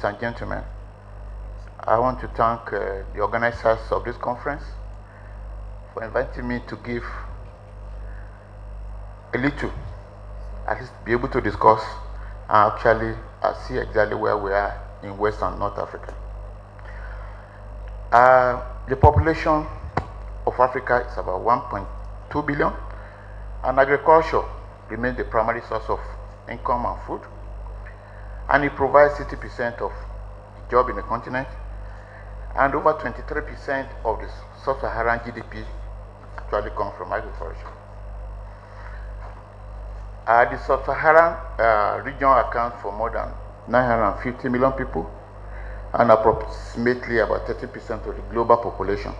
and gentlemen, I want to thank the organizers of this conference for inviting me to give a little, at least be able to discuss and actually see exactly where we are in West and North Africa. The population of Africa is about 1.2 billion, and agriculture remains the primary source of income and food, and it provides 60% of the job in the continent, and over 23% of the sub-Saharan GDP actually comes from agriculture. The sub-Saharan region accounts for more than 950 million people and approximately about 30% of the global population.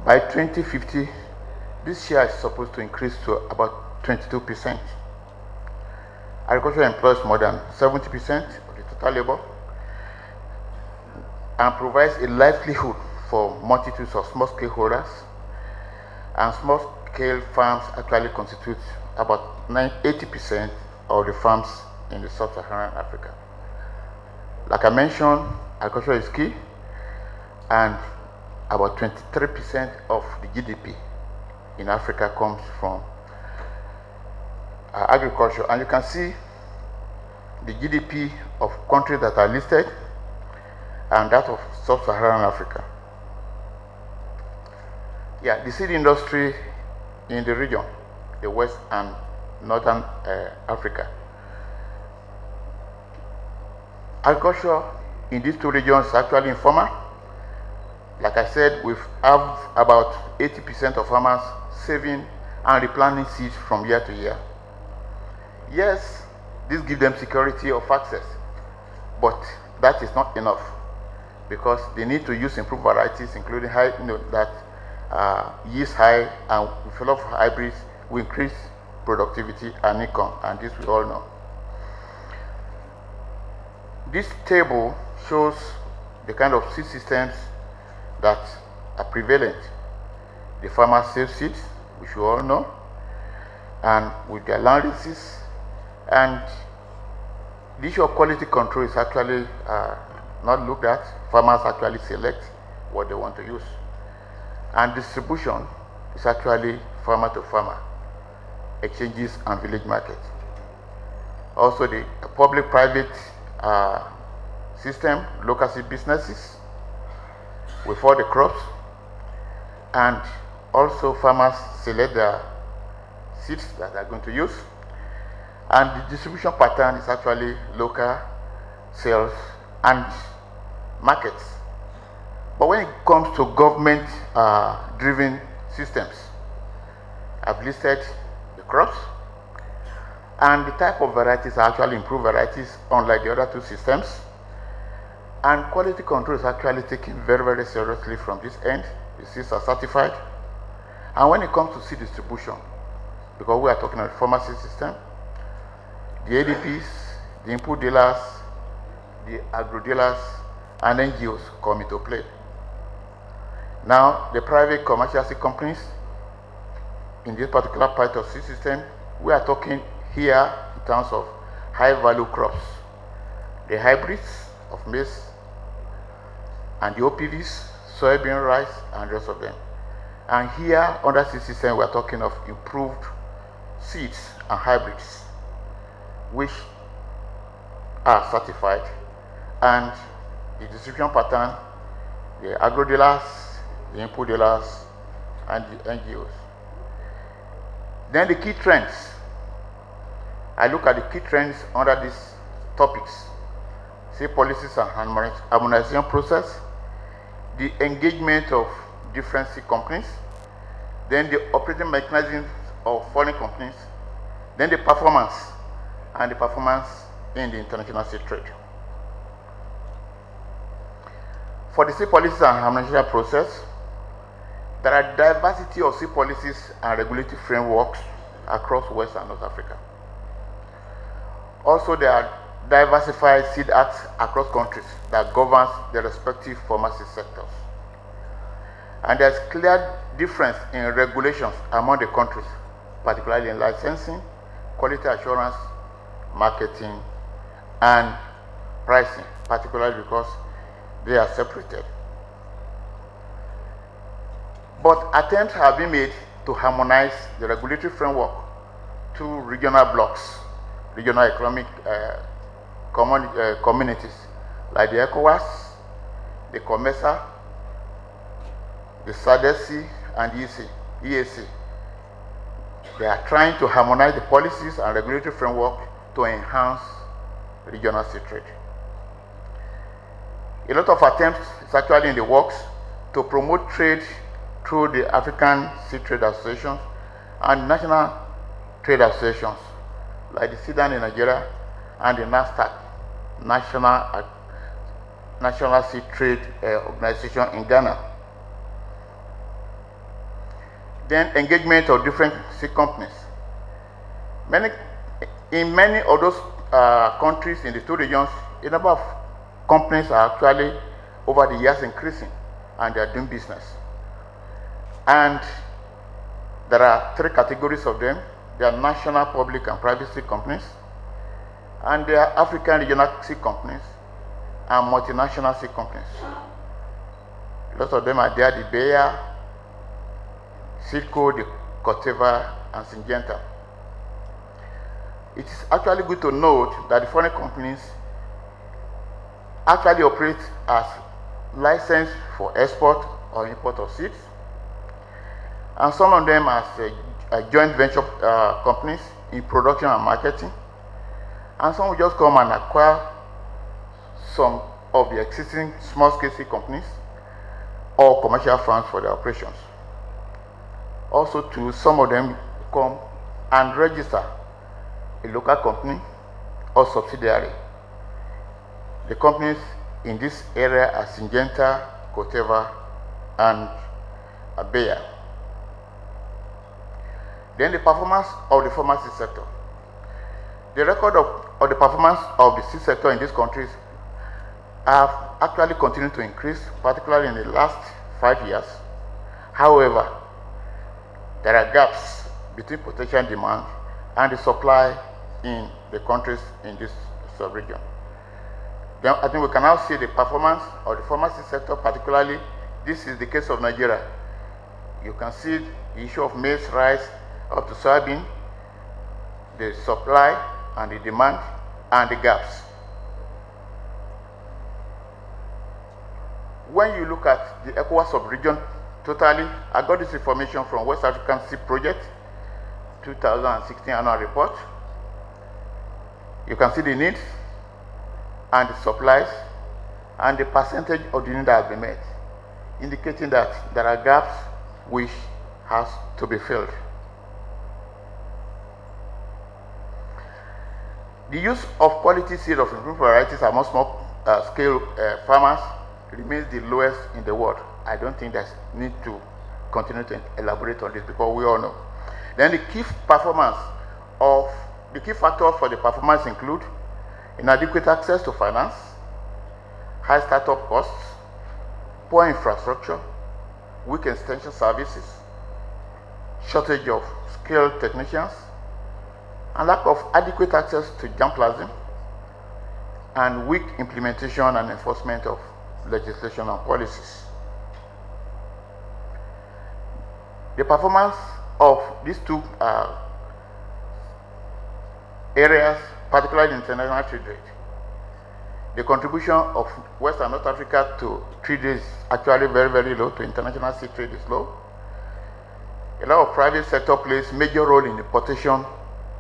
By 2050, this share is supposed to increase to about 22%. Agriculture employs more than 70% of the total labor and provides a livelihood for multitudes of small-scale holders, and small-scale farms actually constitute about 80% of the farms in the sub-Saharan Africa. Like I mentioned, agriculture is key, and about 23% of the GDP in Africa comes from agriculture. And you can see the GDP of countries that are listed and that of sub-Saharan Africa. Yeah, the seed industry in the region, the West and Northern Africa. Agriculture in these two regions is actually informal. Like I said, we have about 80% of farmers saving and replanting seeds from year to year. Yes, this gives them security of access, but that is not enough, because they need to use improved varieties, including high, that yields high, and with a lot of hybrids will increase productivity and income, and this we all know. This table shows the kind of seed systems that are prevalent. The farmers save seeds, which we all know, and with their land leases, and the issue of quality control is actually not looked at. Farmers actually select what they want to use, and distribution is actually farmer to farmer, exchanges and village markets. Also, the public-private system, local seed businesses with all the crops, and also farmers select their seeds that they are going to use, and the distribution pattern is actually local sales and markets. But when it comes to government driven systems, I've listed the crops, and the type of varieties are actually improved varieties, unlike the other two systems. And quality control is actually taken very, very seriously from this end. The seeds are certified. And when it comes to seed distribution, because we are talking about pharmacy system, the ADPs, the input dealers, the agro dealers, and NGOs come into play. Now, the private commercial seed companies in this particular part of seed system, we are talking here in terms of high-value crops, the hybrids of maize, and the OPVs, soybean, rice, and the rest of them. And here, under seed system, we are talking of improved seeds and hybrids, which are certified, and the distribution pattern, the agro dealers, the input dealers, and the NGOs. Then the key trends. I look at the key trends under these topics: seed policies and harmonization process, the engagement of different seed companies, then the operating mechanisms of foreign companies, then the performance, and the performance in the international seed trade. For the seed policies and harmonization process, there are diversity of seed policies and regulatory frameworks across West and North Africa. Also, there are diversified seed acts across countries that governs the respective pharmacy sectors. And there's clear difference in regulations among the countries, particularly in licensing, quality assurance, marketing, and pricing, particularly because they are separated. But attempts have been made to harmonize the regulatory framework to regional blocks, regional economic communities, like the ECOWAS, the COMESA, the SADC, and the EAC. They are trying to harmonize the policies and regulatory framework to enhance regional sea trade. A lot of attempts is actually in the works to promote trade through the African Sea Trade Associations and national trade associations like the SIDAN in Nigeria and the NASTAC, National Sea Trade Organization in Ghana. Then engagement of different sea companies. In many of those countries in the two regions, a number of companies are actually over the years increasing and they are doing business. And there are three categories of them. There are national, public, and private sea companies. And there are African regional sea companies and multinational sea companies. Lots of them are there, the Bayer, Silco, the Corteva, and Syngenta. It is actually good to note that the foreign companies actually operate as licensed for export or import of seeds, and some of them as a joint venture companies in production and marketing, and some will just come and acquire some of the existing small-scale sea companies or commercial farms for their operations. Also, too, some of them come and register a local company or subsidiary. The companies in this area are Syngenta, Corteva, and Bayer. Then the performance of the pharmacy sector. The record of the performance of the sea sector in these countries have actually continued to increase, particularly in the last 5 years. However, there are gaps between potential demand and the supply in the countries in this sub-region. Then I think we can now see the performance of the pharmacy sector, particularly this is the case of Nigeria. You can see the issue of maize, rice, up to soybean, the supply and the demand and the gaps. When you look at the ECOWAS sub-region totally, I got this information from West African Sea Project 2016 annual report. You can see the needs and the supplies and the percentage of the need that has been met, indicating that there are gaps which has to be filled. The use of quality seed of improved varieties among small scale farmers remains the lowest in the world. I don't think there's need to continue to elaborate on this because we all know. Then the key factors for the performance include inadequate access to finance, high startup costs, poor infrastructure, weak extension services, shortage of skilled technicians, and lack of adequate access to germplasm, and weak implementation and enforcement of legislation and policies. The performance of these two areas, particularly in international trade rate, the contribution of West and North Africa to trade is actually very, very low. To international sea trade is low. A lot of private sector plays major role in the importation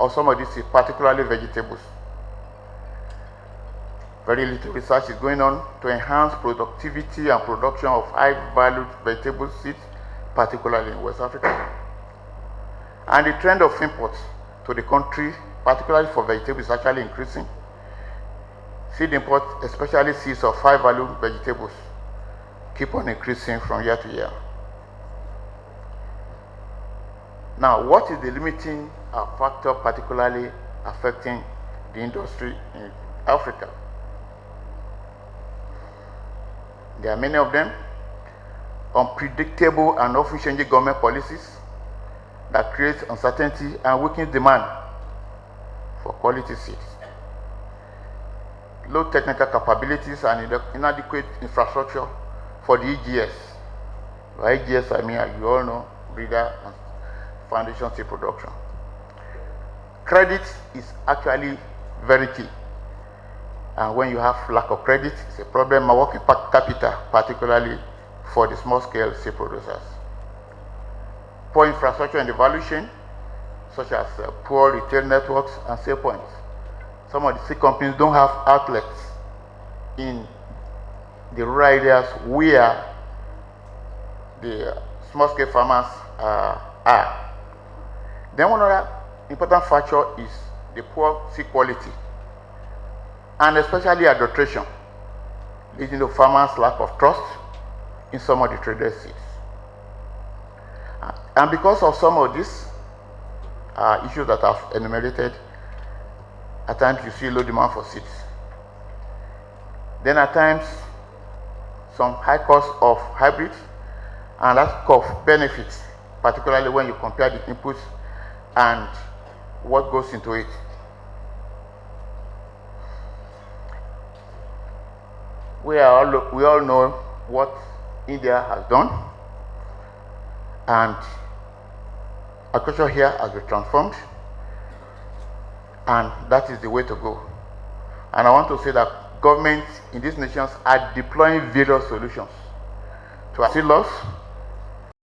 of some of these, particularly vegetables. Very little research is going on to enhance productivity and production of high-valued vegetable seeds, particularly in West Africa. And the trend of imports to the country, particularly for vegetables, is actually increasing. Seed imports, especially seeds of high-value vegetables, keep on increasing from year to year. Now, what is the limiting factor particularly affecting the industry in Africa? There are many of them. Unpredictable and often changing government policies that create uncertainty and weaken demand for quality seeds. low technical capabilities and inadequate infrastructure for the EGS. By EGS, I mean, as you all know, breeder and foundation seed production. Credit is actually very key. And when you have lack of credit, it's a problem. My working capital, particularly for the small-scale seed producers. Poor infrastructure in the value chain, such as poor retail networks and sale points. Some of the seed companies don't have outlets in the rural areas where the small-scale farmers are. Then one other important factor is the poor seed quality, and especially adulteration, leading to farmers' lack of trust in some of the traded seeds. And because of some of these issues that I've enumerated, at times you see low demand for seeds. Then at times, some high cost of hybrids and lack of benefits, particularly when you compare the inputs and what goes into it. We all know what India has done, and agriculture here has been transformed, and that is the way to go. And I want to say that governments in these nations are deploying various solutions to assist laws